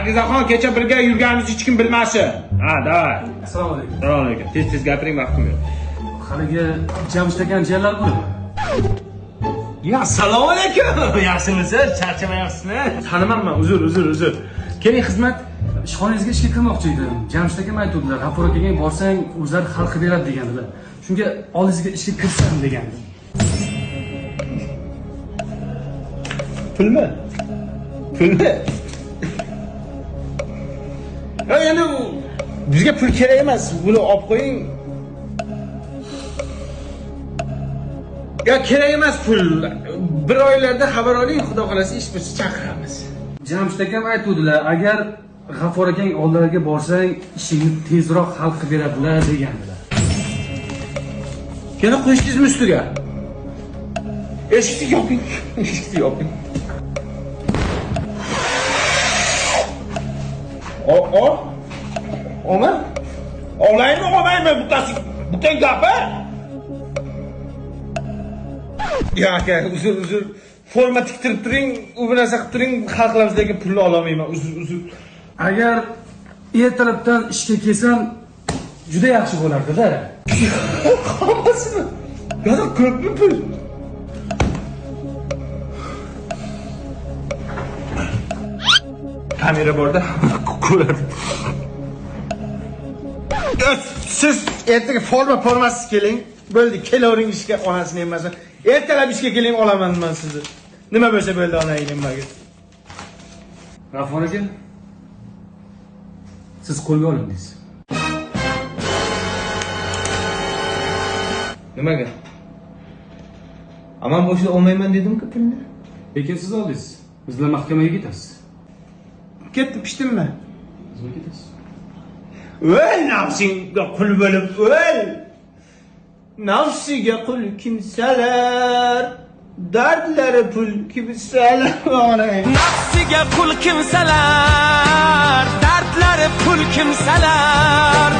Pakizaxon, kecha birga yurganimizni hech kim bilmasin. Ha, davay. Assalomu alaykum. Assalomu alaykum. Tez gapiring, vaqtim yo'q. Haligi Jamshid akam jiyanlar bo'ladimi? Ya, assalomu alaykum. Yaxshimisiz? Charchamayapsizmi? Tanimanman, uzr. Keling xizmat ishxonangizga ishga kirmoqchi edim. Jamshid akam aytdilar, G'afur akaga borsang o'zlari hal qilib beradi degandilar. Shunga oldingizga ishga kirsam degandim. Pulmi? Ya, endi bizga pul kerak emas. Buni olib qo'ying. Ya, kerak emas pul. Bir oylarda xabar oling, xudo xolasa ish bo'lsa chaqiramiz. Jamshid akam aytdilar, agar G'afur akang oldilariga borsang ishingni tezroq hal qilib beradilar degandilar. Yana qo'yishdingizmi ustiga? Eshikni yoping. Ona? Olmaymi buta gapi? Ya aka, uzr. Forma tiktirib turing, u narsa qilib turing, hal qilamiz, lekin pulni ololmayman. Uzr. Agar ertalabdan ishga kelsam juda yaxshi bo'lardi-da. Hammasini. Yana ko'pmi pul? Kamera borda ko'radi. Siz ertaga formasiz keling. Bo'ldi, kelavering ishga, onasini emasmi? Ertalab ishga keling, olaman men sizni. Nima bo'lsa bo'ldi, onangizning nimaga. G'afur aka, siz qo'lga olindingiz. Nimaga? Aman boshida olmayman dedim-ku pulni. Lekin siz oldingiz. Bizlar mahkamaga ketasiz. Ketib pishdimmi? Bizlar ketasiz. O'l, nafsingga qul bo'lib o'l. Nafsiga qul kimsalar, dardlari pul kimsalar. Nafsiga qul kimsalar, dardlari pul kimsalar.